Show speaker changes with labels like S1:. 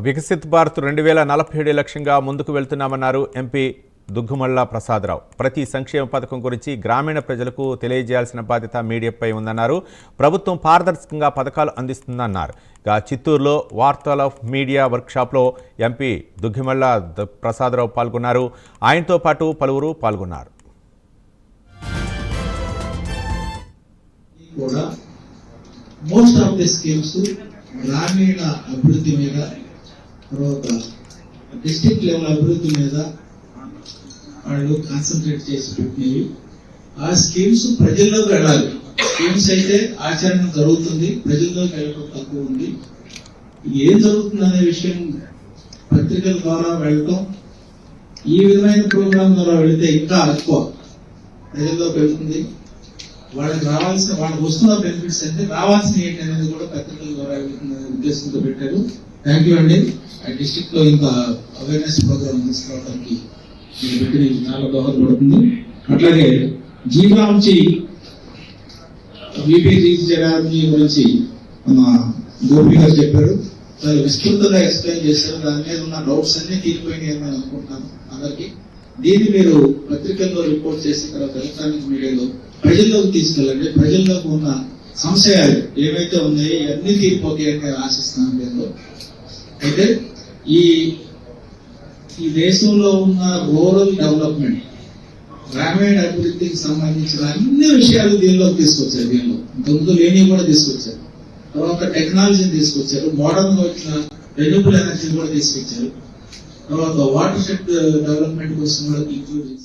S1: వికసిత్ భారత్ 2047 లక్ష్యంగా ముందుకు వెళ్తున్నామన్నారు ఎంపీ దుగ్గుమళ్ళ ప్రసాదరావు. ప్రతి సంక్షేమ పథకం గురించి గ్రామీణ ప్రజలకు తెలియజేయాల్సిన బాధ్యత మీడియాపై ఉందన్నారు. ప్రభుత్వం పారదర్శకంగా పథకాలు అందిస్తుందన్నారు. చిత్తూరులో వార్తల్ ఆఫ్ మీడియా వర్క్షాప్లో ఎంపీ దుగ్గుమళ్ళ ప్రసాదరావు పాల్గొన్నారు. ఆయనతో పాటు పలువురు పాల్గొన్నారు.
S2: మోస్ట్ ఆఫ్ ది స్కీమ్స్ గ్రామీణ అభివృద్ధి మీద, తర్వాత డిస్ట్రిక్ట్ లెవెల్ అభివృద్ధి మీద వాళ్ళు కాన్సన్ట్రేట్ చేసి పెట్టినవి. ఆ స్కీమ్స్ ప్రజల్లోకి వెళ్ళాలి. స్కీమ్స్ అయితే ఆచరణ జరుగుతుంది, ప్రజల్లోకి వెళ్ళడం తక్కువ ఉంది. ఏం జరుగుతుంది అనే విషయం పత్రికల ద్వారా వెళ్ళటం, ఈ విధమైన ప్రోగ్రాం ద్వారా వెళితే ఇంకా ఎక్కువ ప్రజల్లోకి వెళ్తుంది. వాళ్ళకి వస్తున్న బెనిఫిట్స్ అంటే రావాల్సిన ఏంటి అనేది కూడా పత్రికల ద్వారా వెళ్తుందనే ఉద్దేశంతో పెట్టారు. థ్యాంక్ యూ అండి. ఆ డిస్ట్రిక్ట్ లో ఇంకా అవేర్నెస్ ప్రోగ్రామ్ తీసుకోవడానికి మీరు పెట్టిన చాలా దోహదపడుతుంది. అట్లాగే జీవాంశీ విపిజీ గురించి మన గోపి గారు చెప్పారు. చాలా విస్తృతంగా ఎక్స్ప్లెయిన్ చేశారు. దాని మీద ఉన్న డౌట్స్ అన్ని తీరిపోయినాయి అని అనుకుంటున్నాను అందరికి. దీన్ని మీరు పత్రికల్లో రిపోర్ట్ చేసిన తర్వాత ఎలక్ట్రానిక్ మీడియాలో ప్రజల్లోకి తీసుకెళ్ళండి. ప్రజల్లోకి ఉన్న సంశయాలు ఏవైతే ఉన్నాయో ఇవన్నీ తీరిపోతాయని నేను ఆశిస్తున్నాను. దీనిలో అయితే ఈ దేశంలో ఉన్న రూరల్ డెవలప్మెంట్, గ్రామీణ అభివృద్ధికి సంబంధించిన అన్ని విషయాలు దీనిలోకి తీసుకొచ్చారు. దీనిలో ఇంతకుముందు లేని కూడా తీసుకొచ్చారు. తర్వాత టెక్నాలజీని తీసుకొచ్చారు. మోడర్న్ గా వచ్చిన రెన్యూబుల్ ఎనర్జీ కూడా తీసుకొచ్చారు. తర్వాత వాటర్ షెడ్ డెవలప్మెంట్ కోసం కూడా ఇంక్లూడ్ చేశారు.